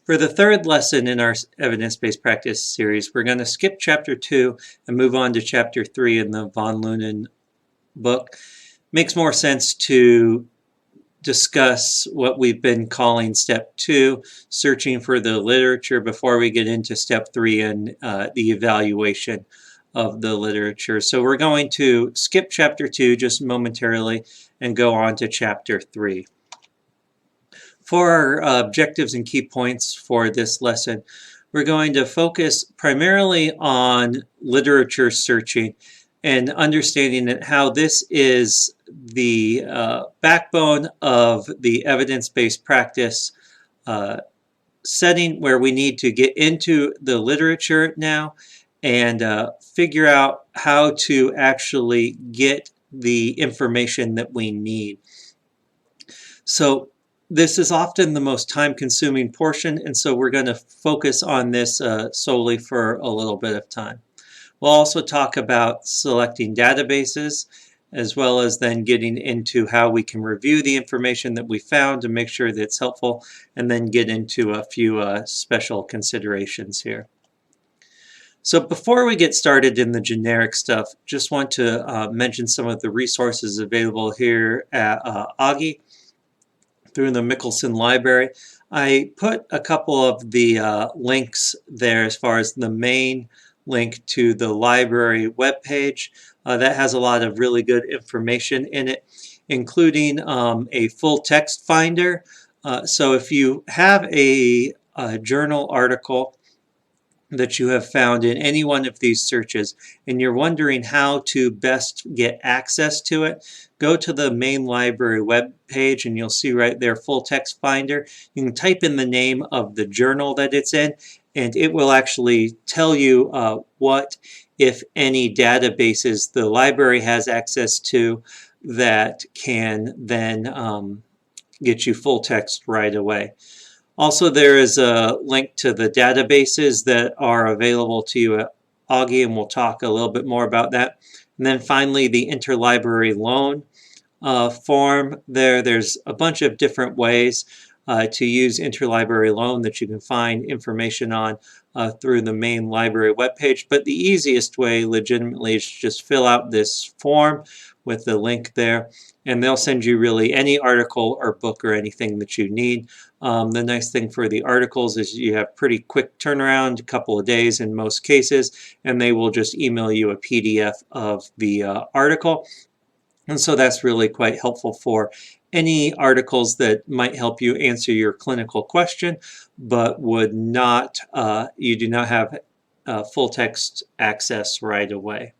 For the third lesson in our evidence-based practice series, we're going to skip chapter 2 and move on to chapter 3 in the von Lunen book. Makes more sense to discuss what we've been calling step 2, searching for the literature, before we get into step 3 and the evaluation of the literature. So we're going to skip chapter 2 just momentarily and go on to chapter 3. For our objectives and key points for this lesson, we're going to focus primarily on literature searching and understanding that how this is the backbone of the evidence-based practice setting, where we need to get into the literature now and figure out how to actually get the information that we need. So this is often the most time-consuming portion, and so we're going to focus on this solely for a little bit of time. We'll also talk about selecting databases, as well as then getting into how we can review the information that we found to make sure that it's helpful, and then get into a few special considerations here. So before we get started in the generic stuff, just want to mention some of the resources available here at Augie through the Michelson Library. I put a couple of the links there as far as the main link to the library webpage. That has a lot of really good information in it, including a full text finder. So if you have a journal article that you have found in any one of these searches and you're wondering how to best get access to it, go to the main library web page and you'll see right there full text finder. You can type in the name of the journal that it's in, and it will actually tell you what, if any, databases the library has access to that can then get you full text right away. Also, there is a link to the databases that are available to you at Augie, and we'll talk a little bit more about that. And then finally, the interlibrary loan form. There's a bunch of different ways to use interlibrary loan that you can find information on through the main library webpage. But the easiest way, legitimately, is just fill out this form with the link there, and they'll send you really any article or book or anything that you need. The nice thing for the articles is you have pretty quick turnaround, a couple of days in most cases, and they will just email you a PDF of the article. And so that's really quite helpful for any articles that might help you answer your clinical question, but would not, you do not have full text access right away.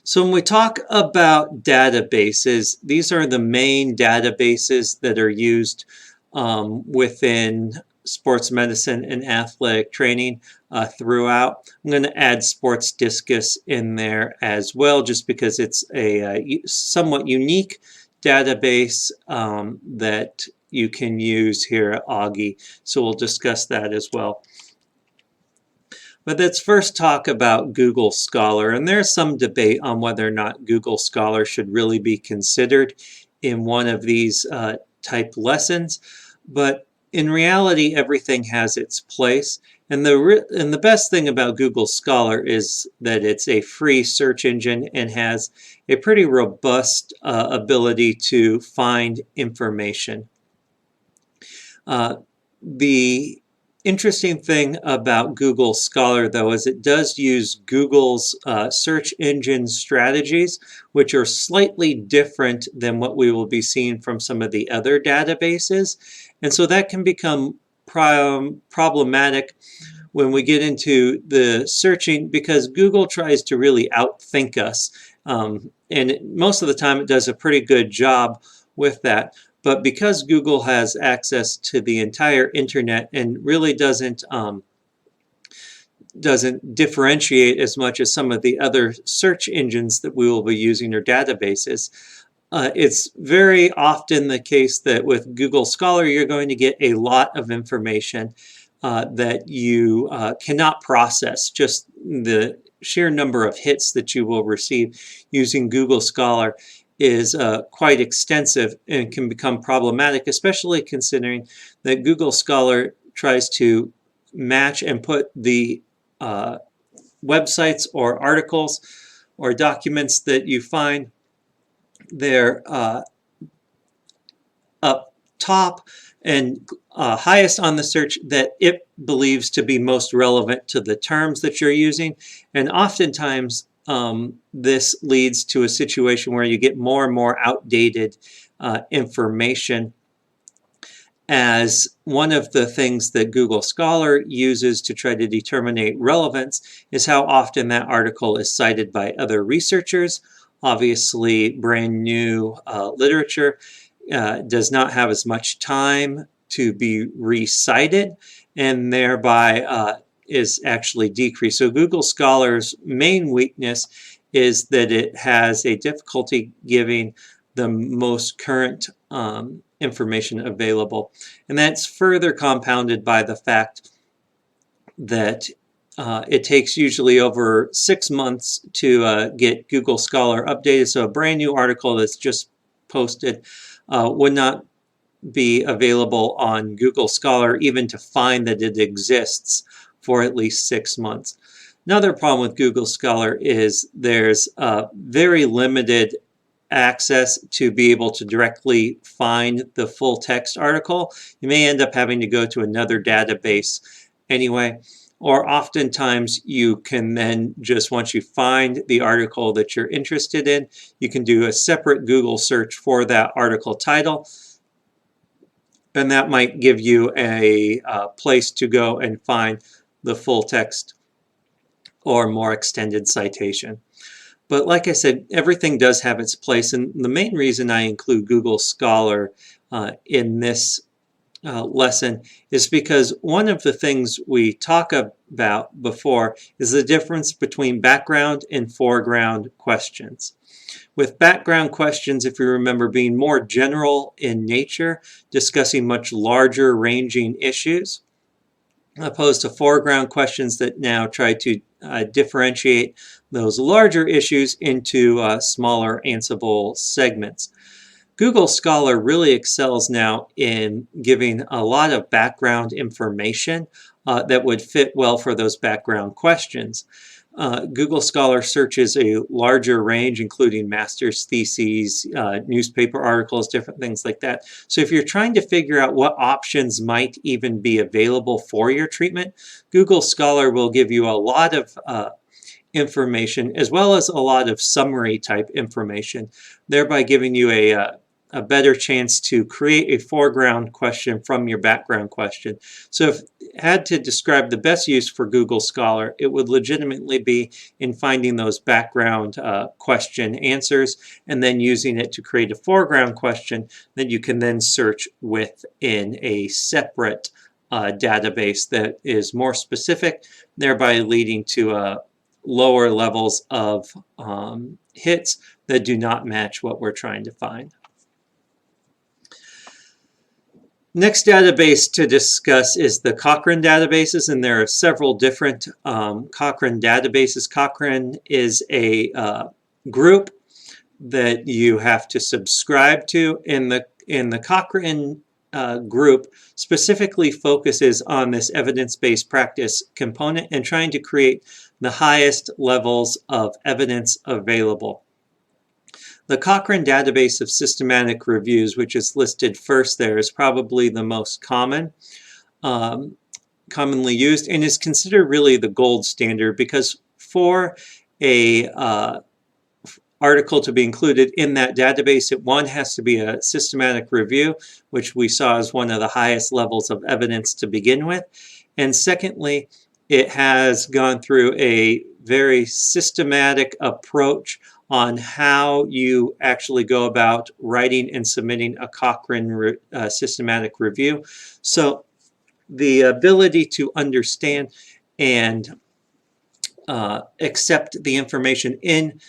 So when we talk about databases, these are the main databases that are used within sports medicine and athletic training throughout. I'm going to add sports discus in there as well, just because it's a somewhat unique database that you can use here at Augie. So we'll discuss that as well. But let's first talk about Google Scholar, and there's some debate on whether or not Google Scholar should really be considered in one of these type lessons. But in reality, everything has its place, and the best thing about Google Scholar is that it's a free search engine and has a pretty robust ability to find information. The interesting thing about Google Scholar, though, is it does use Google's search engine strategies, which are slightly different than what we will be seeing from some of the other databases. And so that can become problematic when we get into the searching, because Google tries to really outthink us. And most of the time it does a pretty good job with that. But because Google has access to the entire internet and really doesn't differentiate as much as some of the other search engines that we will be using or databases, it's very often the case that with Google Scholar you're going to get a lot of information that you cannot process. Just the sheer number of hits that you will receive using Google Scholar is quite extensive and can become problematic, especially considering that Google Scholar tries to match and put the websites or articles or documents that you find there up top and highest on the search that it believes to be most relevant to the terms that you're using. And oftentimes this leads to a situation where you get more and more outdated information, as one of the things that Google Scholar uses to try to determine relevance is how often that article is cited by other researchers. Obviously, brand new literature does not have as much time to be recited, and thereby is actually decreased. So Google Scholar's main weakness is that it has a difficulty giving the most current information available. And that's further compounded by the fact that it takes usually over 6 months to get Google Scholar updated. So a brand new article that's just posted would not be available on Google Scholar even to find that it exists for at least 6 months. Another problem with Google Scholar is there's very limited access to be able to directly find the full text article. You may end up having to go to another database anyway, or oftentimes you can then just, once you find the article that you're interested in, you can do a separate Google search for that article title, and that might give you a place to go and find the full text or more extended citation. But like I said, everything does have its place, and the main reason I include Google Scholar in this lesson is because one of the things we talk about before is the difference between background and foreground questions. With background questions, if you remember, being more general in nature, discussing much larger ranging issues, opposed to foreground questions that now try to differentiate those larger issues into smaller answerable segments. Google Scholar really excels now in giving a lot of background information that would fit well for those background questions. Google Scholar searches a larger range, including master's theses, newspaper articles, different things like that. So if you're trying to figure out what options might even be available for your treatment, Google Scholar will give you a lot of information, as well as a lot of summary type information, thereby giving you a better chance to create a foreground question from your background question. So if I had to describe the best use for Google Scholar, it would legitimately be in finding those background question answers and then using it to create a foreground question that you can then search within a separate database that is more specific, thereby leading to lower levels of hits that do not match what we're trying to find. Next database to discuss is the Cochrane databases, and there are several different Cochrane databases. Cochrane is a group that you have to subscribe to. In the Cochrane group specifically focuses on this evidence-based practice component and trying to create the highest levels of evidence available. The Cochrane database of systematic reviews, which is listed first there, is probably the most commonly used and is considered really the gold standard, because for a article to be included in that database, one has to be a systematic review, which we saw as one of the highest levels of evidence to begin with. And secondly, it has gone through a very systematic approach on how you actually go about writing and submitting a Cochrane systematic review. So the ability to understand and accept the information in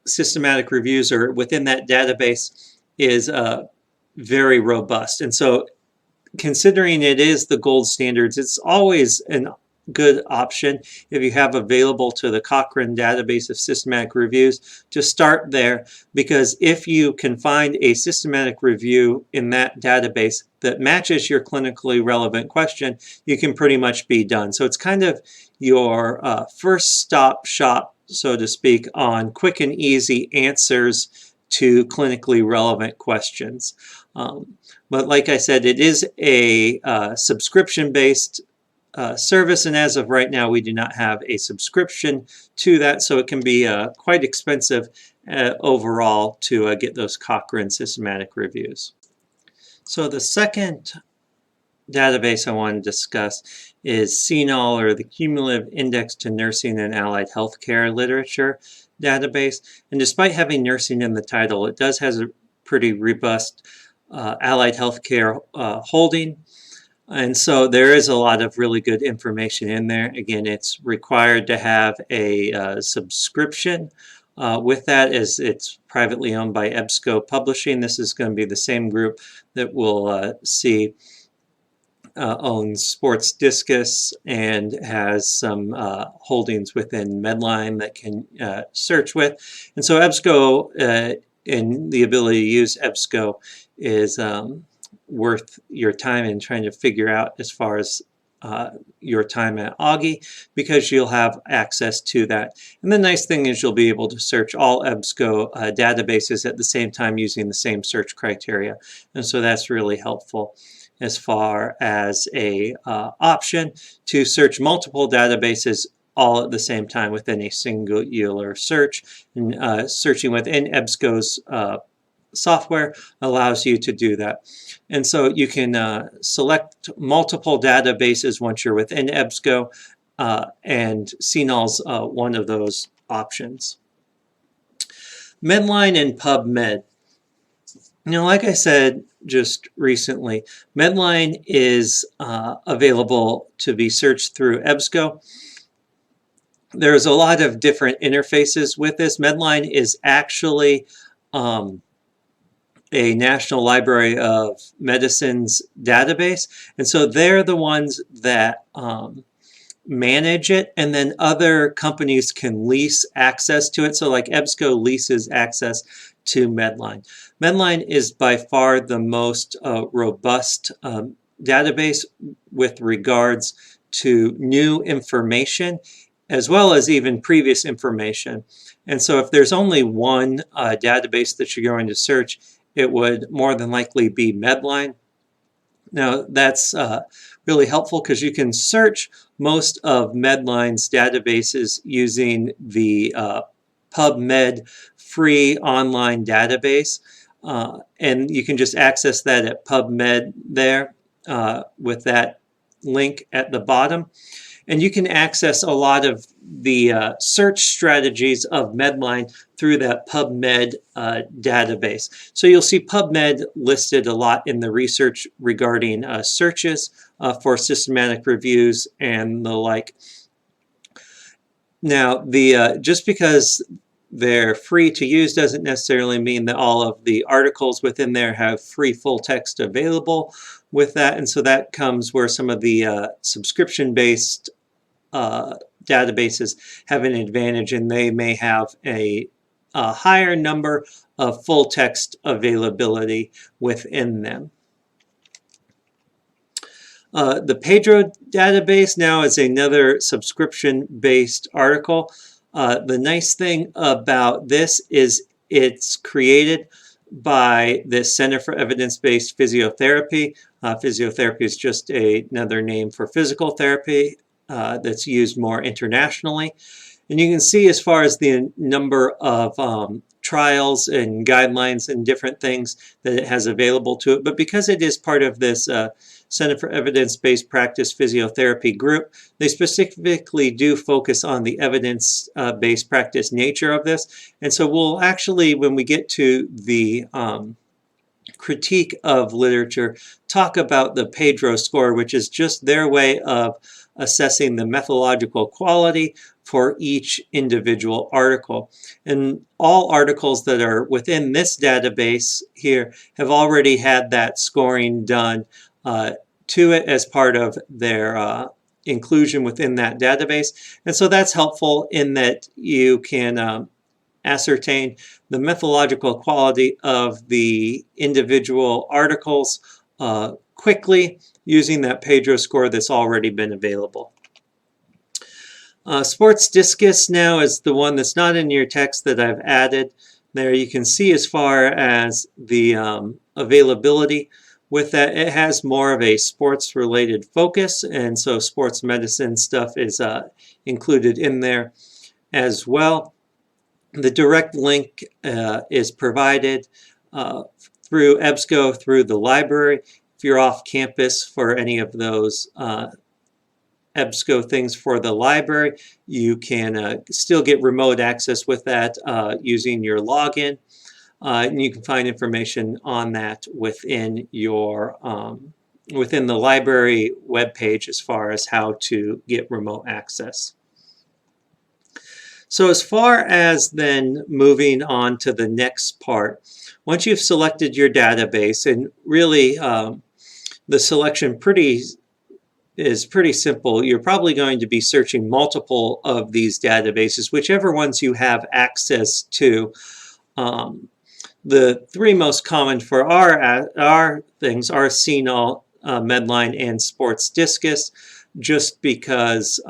systematic reviews or within that database is very robust. And so considering it is the gold standards, it's always good option if you have available to the Cochrane database of systematic reviews to start there, because if you can find a systematic review in that database that matches your clinically relevant question, you can pretty much be done. So it's kind of your first stop shop, so to speak, on quick and easy answers to clinically relevant questions. But like I said, it is a subscription-based service, and as of right now we do not have a subscription to that, so it can be quite expensive overall to get those Cochrane systematic reviews. So the second database I want to discuss is CNAL, or the Cumulative Index to Nursing and Allied Healthcare Literature database. And despite having nursing in the title, it does have a pretty robust allied healthcare holding. And so there is a lot of really good information in there. Again, it's required to have a subscription with that, as it's privately owned by EBSCO Publishing. This is going to be the same group that we'll see owns Sports Discus and has some holdings within Medline that can search with. And so EBSCO and the ability to use EBSCO is worth your time in trying to figure out as far as your time at Augie, because you'll have access to that. And the nice thing is you'll be able to search all EBSCO databases at the same time using the same search criteria. And so that's really helpful as far as a option to search multiple databases all at the same time within a singular search. And searching within EBSCO's software allows you to do that. And so you can select multiple databases once you're within EBSCO, and CNAL's one of those options. Medline and PubMed. Now, like I said just recently, Medline is available to be searched through EBSCO. There's a lot of different interfaces with this. Medline is actually a National Library of Medicine's database, and so they're the ones that manage it, and then other companies can lease access to it. So like EBSCO leases access to Medline. Medline is by far the most robust database with regards to new information, as well as even previous information. And so if there's only one database that you're going to search, it would more than likely be Medline. Now that's really helpful because you can search most of Medline's databases using the PubMed free online database, and you can just access that at PubMed there with that link at the bottom. And you can access a lot of the search strategies of Medline through that PubMed database. So you'll see PubMed listed a lot in the research regarding searches for systematic reviews and the like. Now, just because they're free to use doesn't necessarily mean that all of the articles within there have free full text available with that. And so that comes where some of the subscription-based databases have an advantage, and they may have a higher number of full text availability within them. The Pedro database now is another subscription-based article. The nice thing about this is it's created by the Center for Evidence-Based Physiotherapy. Physiotherapy is just another name for physical therapy that's used more internationally. And you can see as far as the number of trials and guidelines and different things that it has available to it. But because it is part of this Center for Evidence-Based Practice Physiotherapy group, they specifically do focus on the evidence-based practice nature of this. And so we'll actually, when we get to the critique of literature, talk about the Pedro score, which is just their way of assessing the methodological quality for each individual article. And all articles that are within this database here have already had that scoring done to it as part of their inclusion within that database. And so that's helpful in that you can ascertain the methodological quality of the individual articles quickly using that Pedro score that's already been available. Sports Discus now is the one that's not in your text that I've added. There you can see as far as the availability with that, it has more of a sports related focus, and so sports medicine stuff is included in there as well. The direct link is provided through EBSCO through the library. If you're off campus for any of those EBSCO things for the library, you can still get remote access with that using your login. And you can find information on that within your within the library webpage as far as how to get remote access. So as far as then moving on to the next part, once you've selected your database, and really the selection is pretty simple. You're probably going to be searching multiple of these databases, whichever ones you have access to. The three most common for our things are CNOL, Medline, and Sports Discus, just because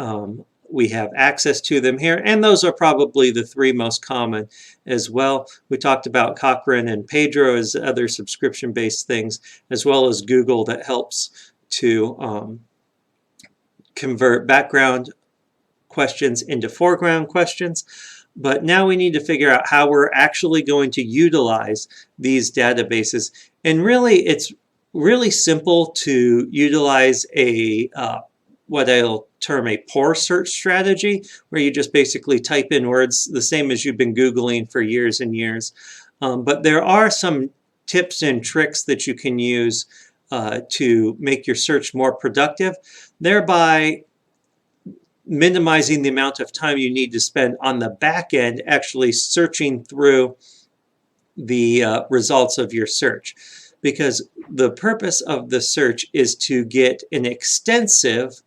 we have access to them here, and those are probably the three most common as well. We talked about Cochrane and Pedro as other subscription-based things, as well as Google that helps to convert background questions into foreground questions. But now we need to figure out how we're actually going to utilize these databases. And really, it's really simple to utilize a what I'll term a poor search strategy, where you just basically type in words the same as you've been Googling for years and years. But there are some tips and tricks that you can use to make your search more productive, thereby minimizing the amount of time you need to spend on the back end actually searching through the results of your search. Because the purpose of the search is to get an extensive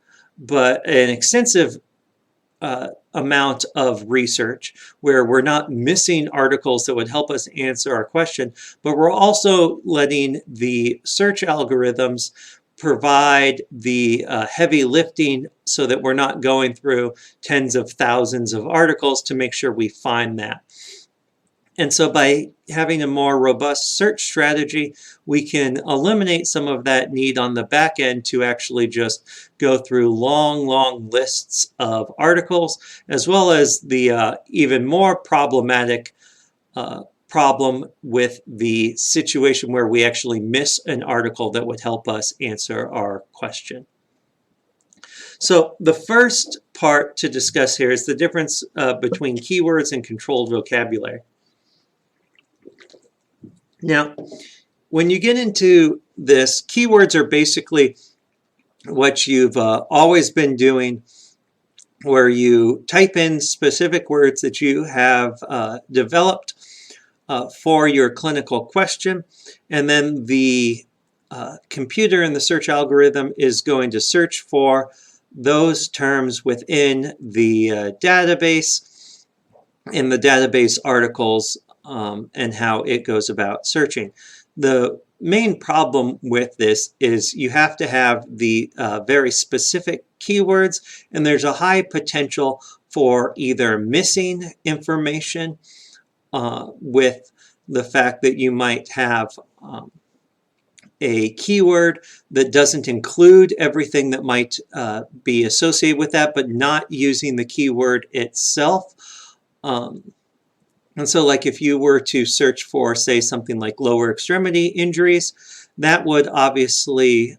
amount of research where we're not missing articles that would help us answer our question, but we're also letting the search algorithms provide the heavy lifting so that we're not going through tens of thousands of articles to make sure we find that. And so by having a more robust search strategy, we can eliminate some of that need on the back end to actually just go through long lists of articles, as well as the even more problematic problem with the situation where we actually miss an article that would help us answer our question. So the first part to discuss here is the difference between keywords and controlled vocabulary. Now, when you get into this, keywords are basically what you've always been doing, where you type in specific words that you have developed for your clinical question, and then the computer and the search algorithm is going to search for those terms within the database, in the database articles, and how it goes about searching. The main problem with this is you have to have the very specific keywords, and there's a high potential for either missing information with the fact that you might have a keyword that doesn't include everything that might be associated with that, but not using the keyword itself. And so like if you were to search for, say, something like lower extremity injuries, that would obviously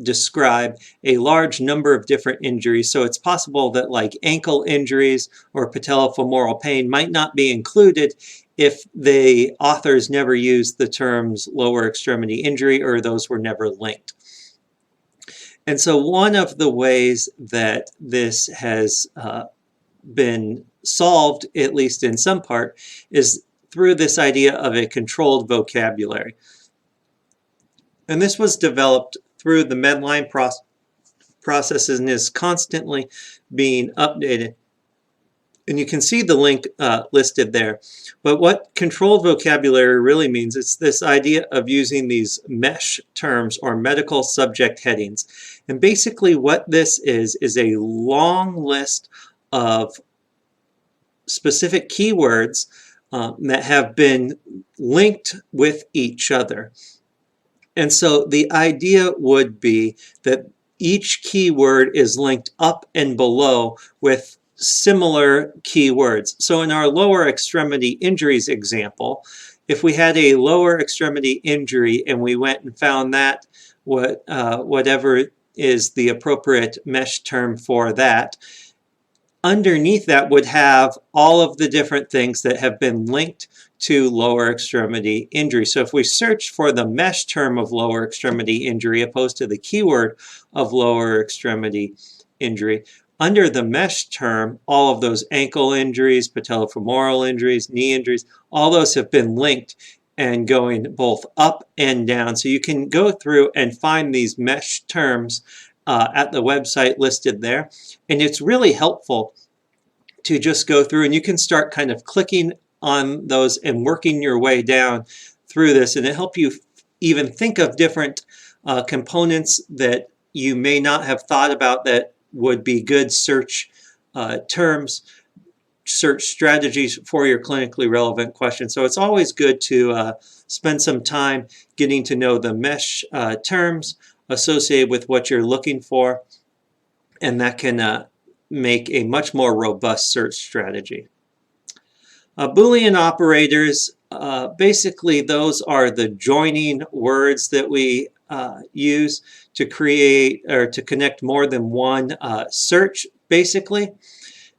describe a large number of different injuries. So it's possible that like ankle injuries or patellofemoral pain might not be included if the authors never used the terms lower extremity injury, or those were never linked. And so one of the ways that this has been solved, at least in some part, is through this idea of a controlled vocabulary. And this was developed through the Medline process and is constantly being updated. And you can see the link listed there. But what controlled vocabulary really means, it's this idea of using these mesh terms or medical subject headings. And basically what this is a long list of specific keywords that have been linked with each other. And so the idea would be that each keyword is linked up and below with similar keywords. So in our lower extremity injuries example, if we had a lower extremity injury and we went and found that, whatever is the appropriate mesh term for that, underneath that would have all of the different things that have been linked to lower extremity injury. So if we search for the mesh term of lower extremity injury opposed to the keyword of lower extremity injury, under the mesh term, all of those ankle injuries, patellofemoral injuries, knee injuries, all those have been linked and going both up and down. So you can go through and find these mesh terms at the website listed there. And it's really helpful to just go through and you can start kind of clicking on those and working your way down through this, and it helps you even think of different components that you may not have thought about that would be good search terms, search strategies for your clinically relevant question. So it's always good to spend some time getting to know the mesh terms associated with what you're looking for, and that can make a much more robust search strategy. Boolean operators, basically those are the joining words that we use to create or to connect more than one search, basically.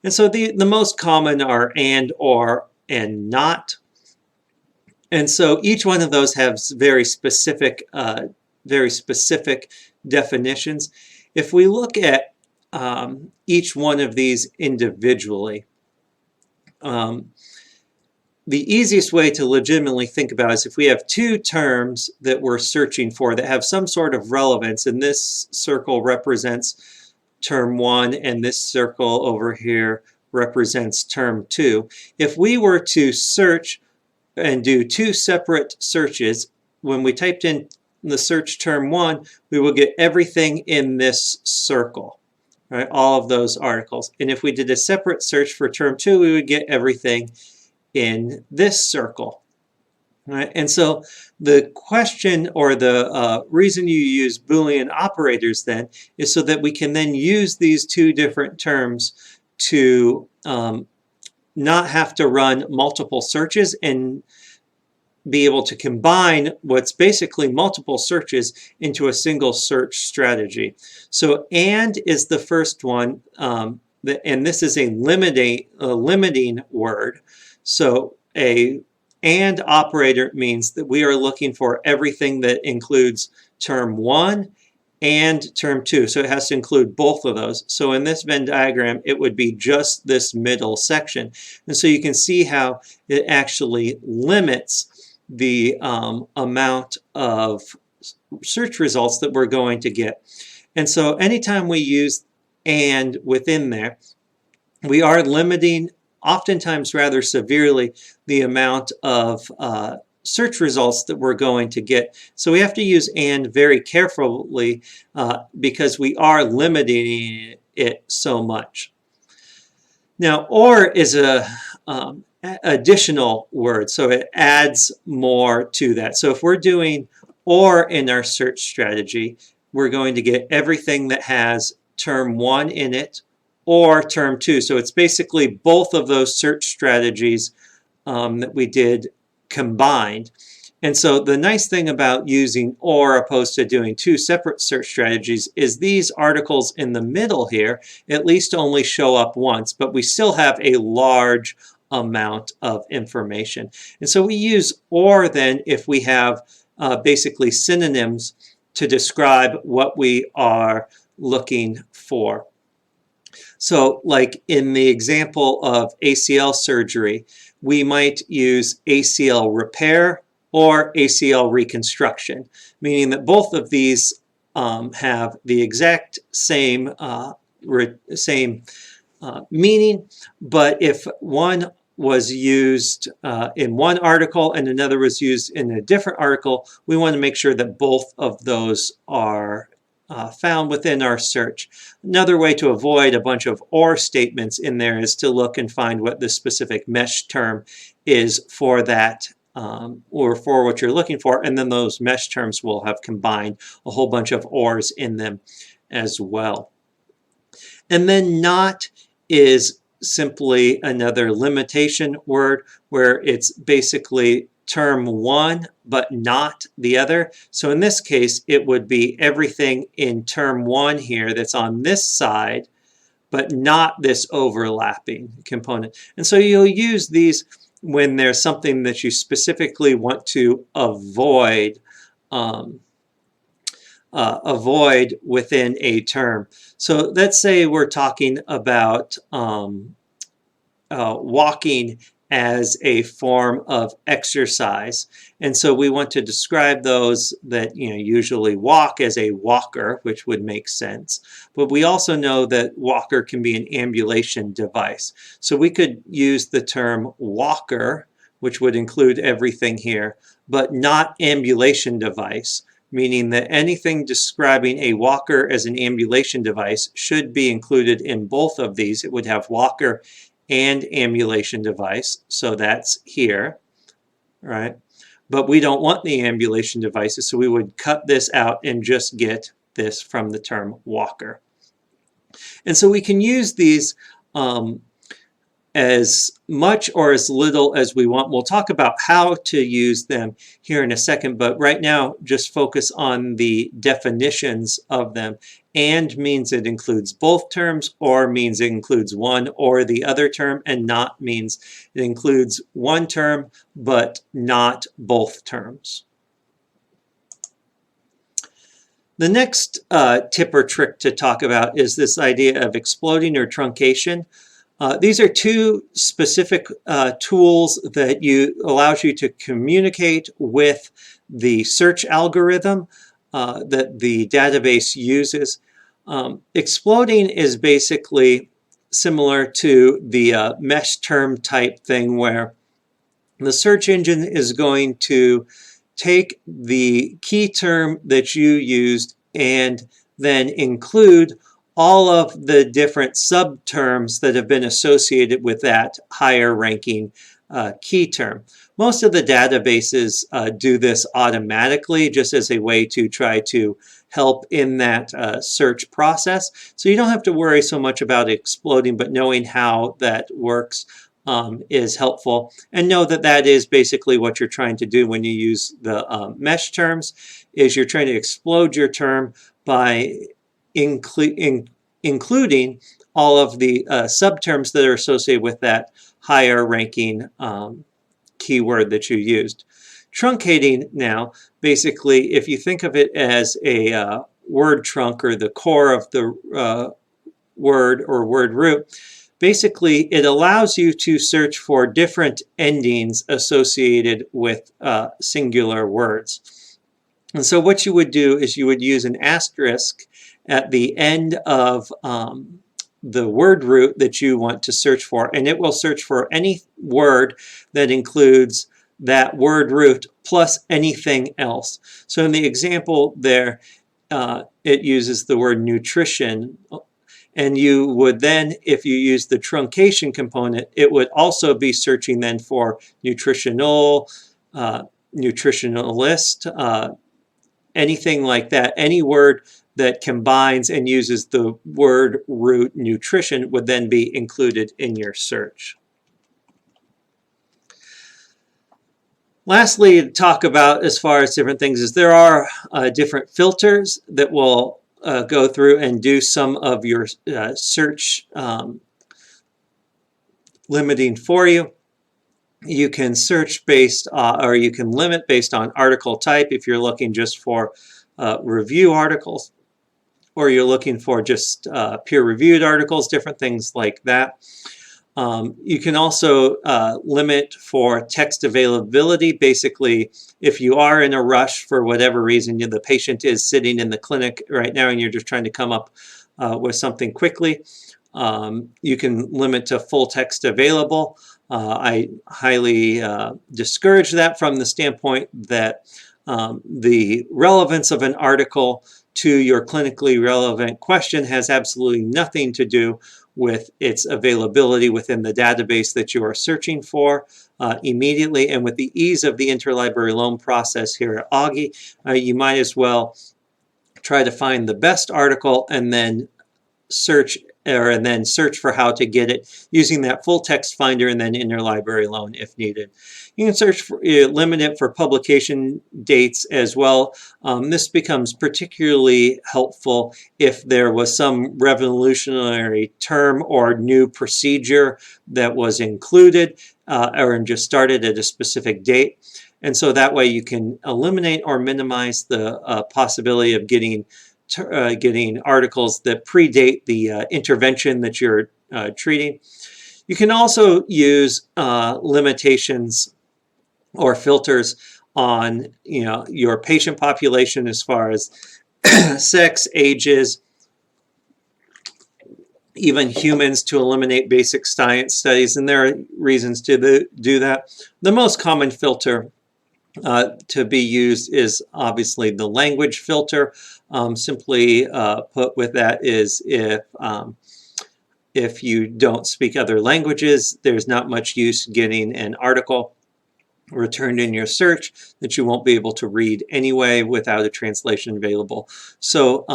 And so the most common are and, or, and not. And so each one of those has very specific definitions. If we look at each one of these individually, the easiest way to legitimately think about it is if we have two terms that we're searching for that have some sort of relevance, and this circle represents term 1 and this circle over here represents term 2. If we were to search and do two separate searches, when we typed in the search term 1, we will get everything in this circle, right? All of those articles. And if we did a separate search for term 2, we would get everything in this circle, right? And so the question or the reason you use Boolean operators then is so that we can then use these two different terms to not have to run multiple searches and be able to combine what's basically multiple searches into a single search strategy. So and is the first one, and this is a limiting word. So a and operator means that we are looking for everything that includes term 1 and term 2. So it has to include both of those. So in this Venn diagram, it would be just this middle section. And so you can see how it actually limits the amount of search results that we're going to get. And so anytime we use and within there, we are limiting, oftentimes rather severely, the amount of search results that we're going to get. So we have to use and very carefully because we are limiting it so much. Now, or is a additional word, so it adds more to that. So if we're doing or in our search strategy, we're going to get everything that has term 1 in it or term 2. So it's basically both of those search strategies that we did combined. And so the nice thing about using or opposed to doing two separate search strategies is these articles in the middle here at least only show up once, but we still have a large amount of information. And so we use or then if we have basically synonyms to describe what we are looking for. So like in the example of ACL surgery, we might use ACL repair or ACL reconstruction, meaning that both of these have the exact same meaning, but if one was used in one article and another was used in a different article, we want to make sure that both of those are found within our search. Another way to avoid a bunch of or statements in there is to look and find what the specific mesh term is for that or for what you're looking for, and then those mesh terms will have combined a whole bunch of ors in them as well. And then not is simply another limitation word where it's basically term one but not the other. So in this case, it would be everything in term one here that's on this side, but not this overlapping component. And so you'll use these when there's something that you specifically want to avoid within a term. So let's say we're talking about walking as a form of exercise, and so we want to describe those that usually walk as a walker, which would make sense. But we also know that walker can be an ambulation device, so we could use the term walker, which would include everything here, but not ambulation device, meaning that anything describing a walker as an ambulation device should be included in both of these. It would have walker and ambulation device, so that's here, right? But we don't want the ambulation devices, so we would cut this out and just get this from the term walker. And so we can use these as much or as little as we want. We'll talk about how to use them here in a second, but right now just focus on the definitions of them. And means it includes both terms, or means it includes one or the other term, and not means it includes one term but not both terms. The next tip or trick to talk about is this idea of exploding or truncation. These are two specific tools that allows you to communicate with the search algorithm that the database uses. Exploding is basically similar to the mesh term type thing, where the search engine is going to take the key term that you used and then include all of the different subterms that have been associated with that higher ranking key term. Most of the databases do this automatically, just as a way to try to help in that search process. So you don't have to worry so much about exploding, but knowing how that works is helpful. And know that that is basically what you're trying to do when you use the mesh terms, is you're trying to explode your term by including all of the subterms that are associated with that higher ranking keyword that you used. Truncating now, basically, if you think of it as a word trunk or the core of the word or word root, basically it allows you to search for different endings associated with singular words. And so what you would do is you would use an asterisk at the end of the word root that you want to search for, and it will search for any word that includes that word root plus anything else. So in the example there, it uses the word nutrition, and you would then, if you use the truncation component, it would also be searching then for nutritional, nutritionalist, anything like that. Any word that combines and uses the word root nutrition would then be included in your search. Lastly, to talk about as far as different things is there are different filters that will go through and do some of your search limiting for you. You can search based or you can limit based on article type if you're looking just for review articles, or you're looking for just peer-reviewed articles, different things like that. You can also limit for text availability. Basically, if you are in a rush for whatever reason, the patient is sitting in the clinic right now and you're just trying to come up with something quickly, you can limit to full text available. I highly discourage that from the standpoint that the relevance of an article to your clinically relevant question has absolutely nothing to do with its availability within the database that you are searching for immediately. And with the ease of the interlibrary loan process here at Augie, you might as well try to find the best article and then search for how to get it using that full text finder and then interlibrary loan if needed. You can search for limit it for publication dates as well. This becomes particularly helpful if there was some revolutionary term or new procedure that was included or just started at a specific date. And so that way you can eliminate or minimize the possibility of getting articles that predate the intervention that you're treating. You can also use limitations or filters on your patient population as far as sex, ages, even humans, to eliminate basic science studies, and there are reasons to do that. The most common filter to be used is obviously the language filter. Simply put with that is if you don't speak other languages, there's not much use getting an article returned in your search that you won't be able to read anyway without a translation available. So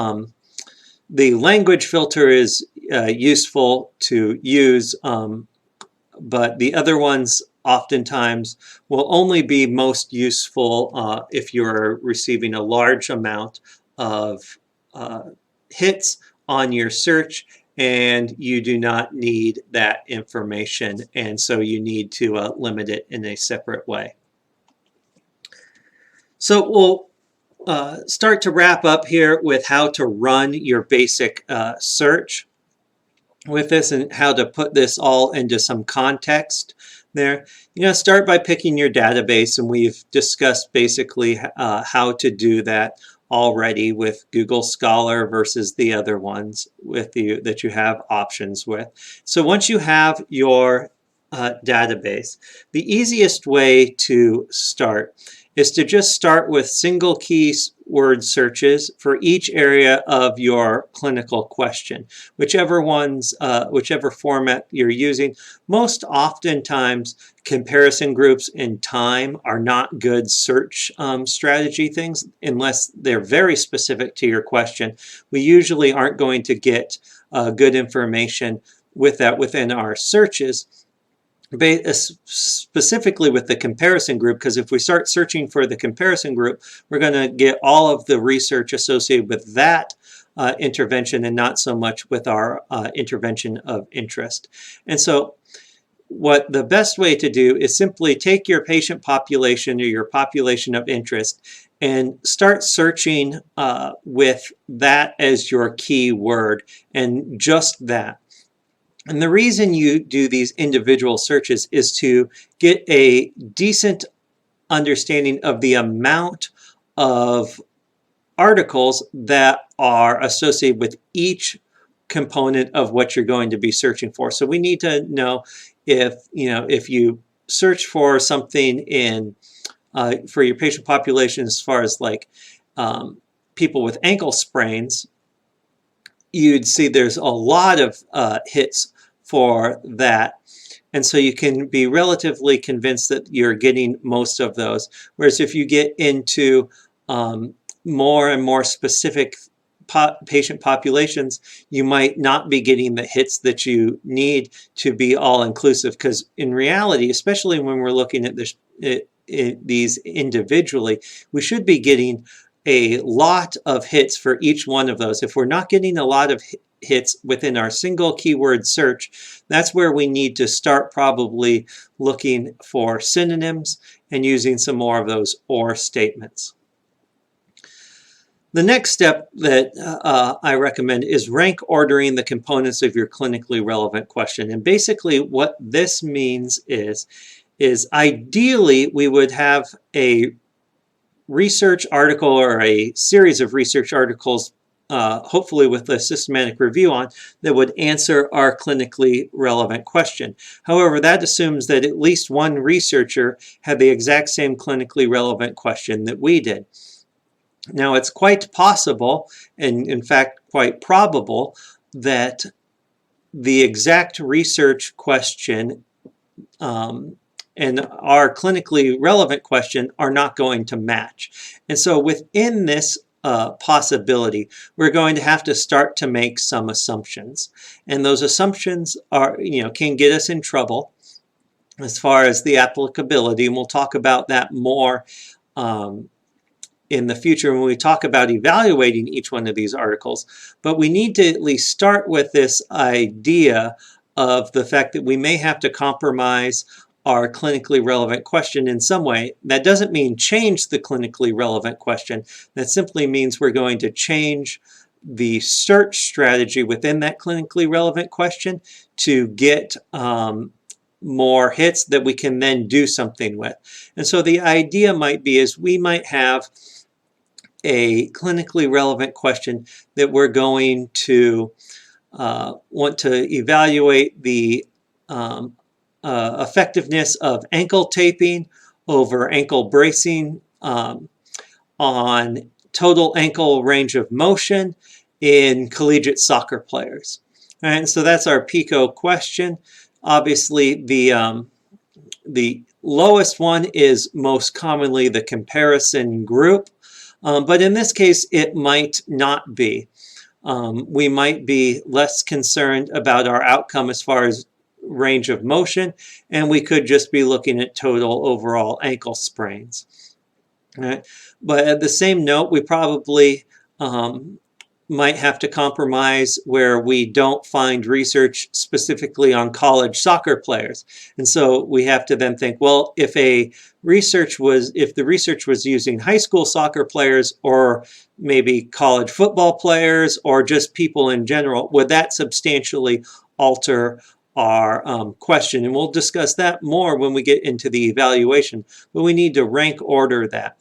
the language filter is useful to use, but the other ones oftentimes will only be most useful if you're receiving a large amount of hits on your search and you do not need that information, and so you need to limit it in a separate way. So we'll start to wrap up here with how to run your basic search with this and how to put this all into some context there. Start by picking your database, and we've discussed basically how to do that already with Google Scholar versus the other ones that you have options with. So once you have your database, the easiest way to start is to just start with single keyword searches for each area of your clinical question, whichever format you're using. Most oftentimes, comparison groups and time are not good search strategy things unless they're very specific to your question. We usually aren't going to get good information with that within our searches, specifically with the comparison group, because if we start searching for the comparison group, we're going to get all of the research associated with that intervention and not so much with our intervention of interest. And so what the best way to do is simply take your patient population or your population of interest and start searching with that as your key word and just that. And the reason you do these individual searches is to get a decent understanding of the amount of articles that are associated with each component of what you're going to be searching for. So we need to know if you search for something in for your patient population as far as like people with ankle sprains, you'd see there's a lot of hits for that. And so you can be relatively convinced that you're getting most of those. Whereas if you get into more and more specific patient populations, you might not be getting the hits that you need to be all-inclusive. Because in reality, especially when we're looking at this, these individually, we should be getting a lot of hits for each one of those. If we're not getting a lot of hits within our single keyword search, that's where we need to start probably looking for synonyms and using some more of those or statements. The next step that I recommend is rank ordering the components of your clinically relevant question. And basically what this means is ideally we would have a research article or a series of research articles, hopefully with a systematic review on, that would answer our clinically relevant question. However, that assumes that at least one researcher had the exact same clinically relevant question that we did. Now, it's quite possible, and in fact quite probable, that the exact research question and our clinically relevant question are not going to match. And so within this possibility, we're going to have to start to make some assumptions. And those assumptions are, can get us in trouble as far as the applicability, and we'll talk about that more in the future when we talk about evaluating each one of these articles. But we need to at least start with this idea of the fact that we may have to compromise our clinically relevant question in some way. That doesn't mean change the clinically relevant question. That simply means we're going to change the search strategy within that clinically relevant question to get more hits that we can then do something with. And so the idea might be is we might have a clinically relevant question that we're going to want to evaluate the effectiveness of ankle taping over ankle bracing on total ankle range of motion in collegiate soccer players. All right, and so that's our PICO question. Obviously, the lowest one is most commonly the comparison group, but in this case, it might not be. We might be less concerned about our outcome as far as range of motion, and we could just be looking at total overall ankle sprains. Right? But at the same note, we probably might have to compromise where we don't find research specifically on college soccer players. And so we have to then think, well, if the research was using high school soccer players or maybe college football players or just people in general, would that substantially alter our question? And we'll discuss that more when we get into the evaluation, but we need to rank order that.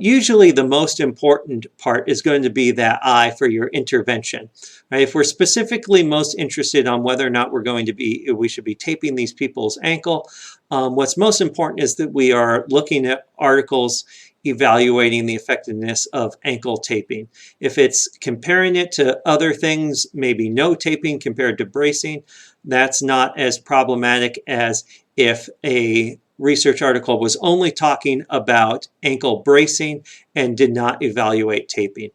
Usually the most important part is going to be that I for your intervention. Right? If we're specifically most interested on whether or not we should be taping these people's ankle, what's most important is that we are looking at articles evaluating the effectiveness of ankle taping. If it's comparing it to other things, maybe no taping compared to bracing, that's not as problematic as if a research article was only talking about ankle bracing and did not evaluate taping.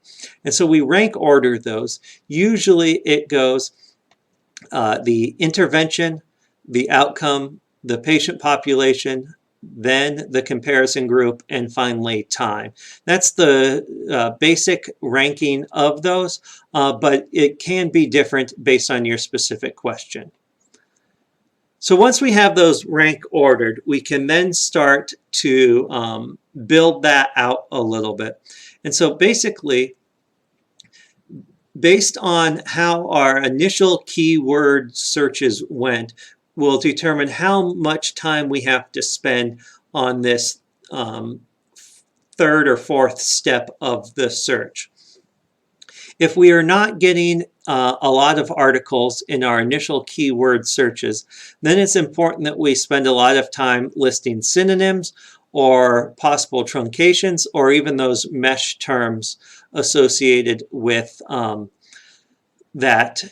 And so we rank order those. Usually it goes the intervention, the outcome, the patient population, then the comparison group, and finally time. That's the basic ranking of those, but it can be different based on your specific question. So once we have those rank ordered, we can then start to build that out a little bit. And so basically, based on how our initial keyword searches went, we'll determine how much time we have to spend on this third or fourth step of the search. If we are not getting a lot of articles in our initial keyword searches, then it's important that we spend a lot of time listing synonyms or possible truncations or even those mesh terms associated with that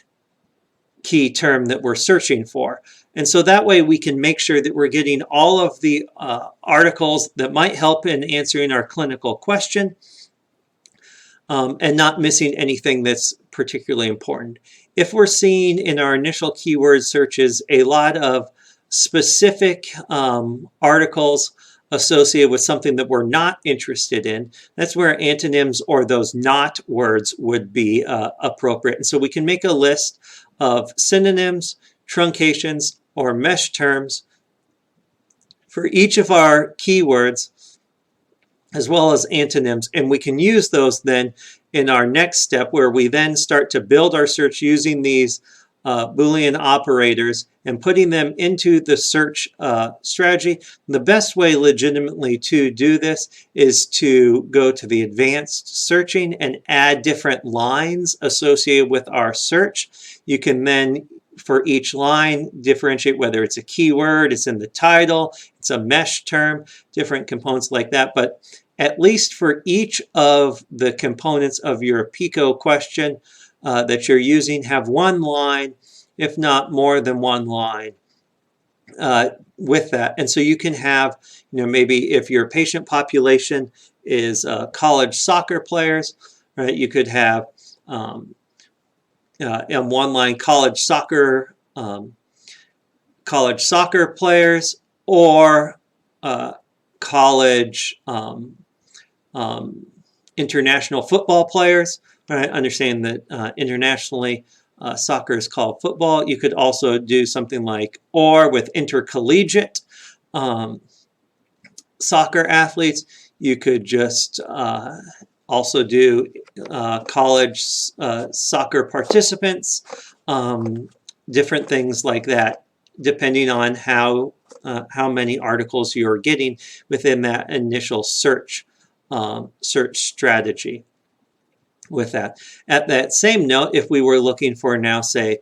key term that we're searching for. And so that way we can make sure that we're getting all of the articles that might help in answering our clinical question, and not missing anything that's particularly important. If we're seeing in our initial keyword searches a lot of specific articles associated with something that we're not interested in, that's where antonyms or those not words would be appropriate. And so we can make a list of synonyms, truncations, or mesh terms for each of our keywords as well as antonyms, and we can use those then in our next step, where we then start to build our search using these Boolean operators and putting them into the search strategy. The best way legitimately to do this is to go to the advanced searching and add different lines associated with our search. You can then, for each line, differentiate whether it's a keyword, it's in the title, it's a mesh term, different components like that. But at least for each of the components of your Pico question that you're using, have one line, if not more than one line with that. And so you can have, maybe if your patient population is college soccer players, right? You could have in one line college soccer players, or college international football players. Right? Understand that internationally soccer is called football. You could also do something like or with intercollegiate soccer athletes. You could just also do college soccer participants, different things like that, depending on how many articles you're getting within that initial search strategy. With that, at that same note, if we were looking for now, say,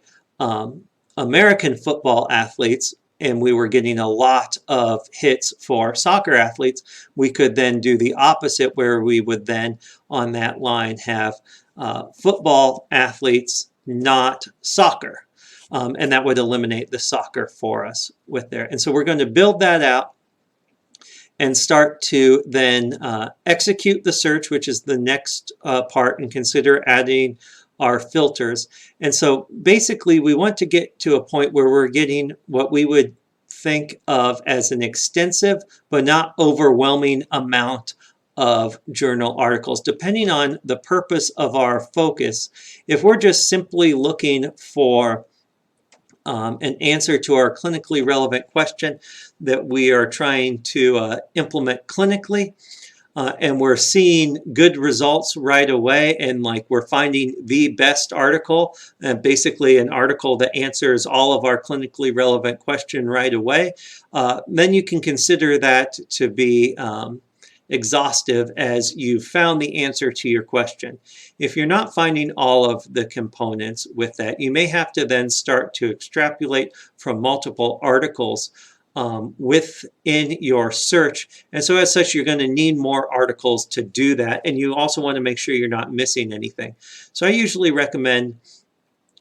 American football athletes, and we were getting a lot of hits for soccer athletes, we could then do the opposite, where we would then on that line have football athletes, not soccer. And that would eliminate the soccer for us with there. And so we're going to build that out and start to then execute the search, which is the next part, and consider adding our filters. And so basically we want to get to a point where we're getting what we would think of as an extensive but not overwhelming amount of journal articles, depending on the purpose of our focus. If we're just simply looking for an answer to our clinically relevant question that we are trying to implement clinically, and we're seeing good results right away, and like we're finding the best article, basically an article that answers all of our clinically relevant question right away, then you can consider that to be exhaustive, as you've found the answer to your question. If you're not finding all of the components with that, you may have to then start to extrapolate from multiple articles within your search. And so as such, you're going to need more articles to do that. And you also want to make sure you're not missing anything. So I usually recommend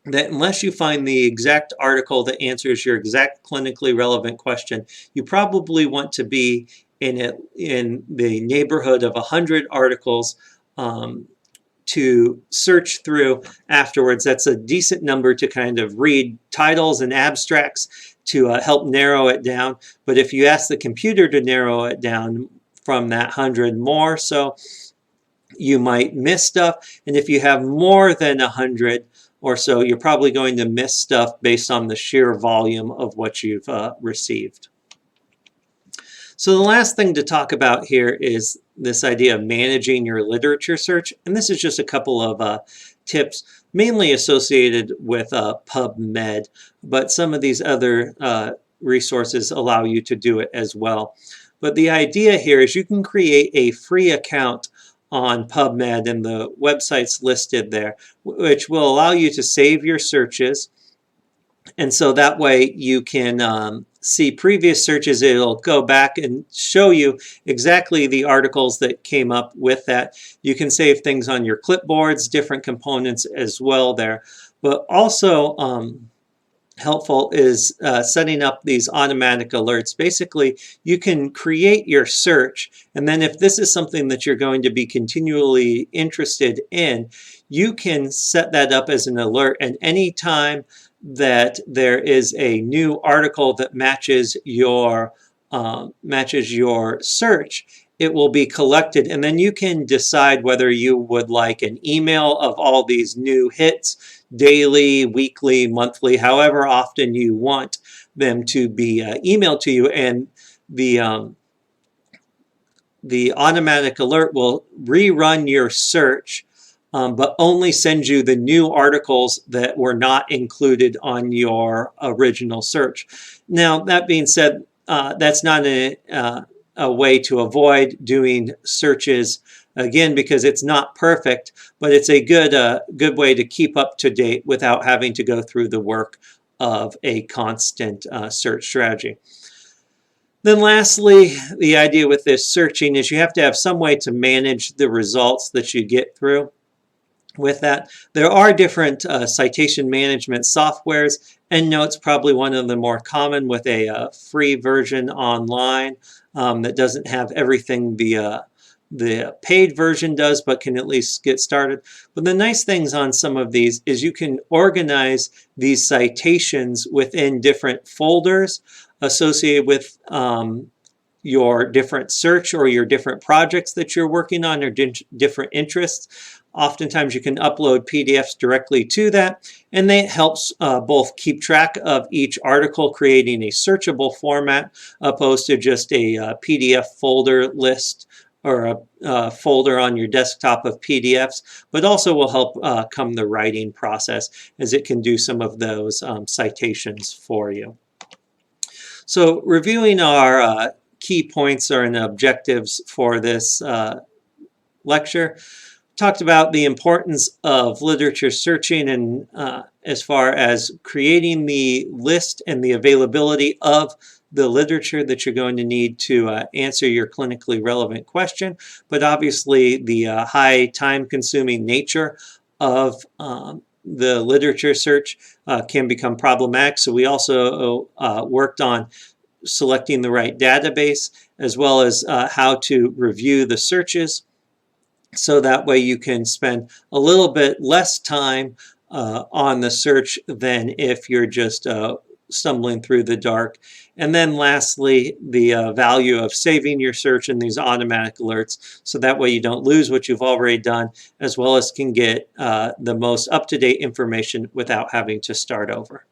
that unless you find the exact article that answers your exact clinically relevant question, you probably want to be in the neighborhood of 100 articles to search through afterwards. That's a decent number to kind of read titles and abstracts to help narrow it down. But if you ask the computer to narrow it down from that 100 more, so you might miss stuff. And if you have more than 100 or so, you're probably going to miss stuff based on the sheer volume of what you've received. So the last thing to talk about here is this idea of managing your literature search. And this is just a couple of tips, mainly associated with PubMed, but some of these other resources allow you to do it as well. But the idea here is you can create a free account on PubMed, and the website's listed there, which will allow you to save your searches. And so that way you can see previous searches. It'll go back and show you exactly the articles that came up with that. You can save things on your clipboards, different components as well there. But also helpful is setting up these automatic alerts. Basically, you can create your search, and then if this is something that you're going to be continually interested in, you can set that up as an alert, and any time that there is a new article that matches your search, it will be collected, and then you can decide whether you would like an email of all these new hits, daily, weekly, monthly, however often you want them to be emailed to you. And the the automatic alert will rerun your search, but only send you the new articles that were not included on your original search. Now, that being said, that's not a way to avoid doing searches again, because it's not perfect, but it's a good way to keep up to date without having to go through the work of a constant search strategy. Then lastly, the idea with this searching is you have to have some way to manage the results that you get through. With that, there are different citation management softwares. EndNote's probably one of the more common, with a free version online that doesn't have everything the paid version does, but can at least get started. But the nice things on some of these is you can organize these citations within different folders associated with your different search or your different projects that you're working on, or different interests. Oftentimes you can upload PDFs directly to that, and that helps both keep track of each article, creating a searchable format opposed to just a PDF folder list or a folder on your desktop of PDFs, but also will help come the writing process, as it can do some of those citations for you. So reviewing our key points and objectives for this lecture, talked about the importance of literature searching, and as far as creating the list and the availability of the literature that you're going to need to answer your clinically relevant question, but obviously the high time-consuming nature of the literature search can become problematic. So we also worked on selecting the right database, as well as how to review the searches, so that way you can spend a little bit less time on the search than if you're just stumbling through the dark. And then lastly, the value of saving your search in these automatic alerts, so that way you don't lose what you've already done, as well as can get the most up-to-date information without having to start over.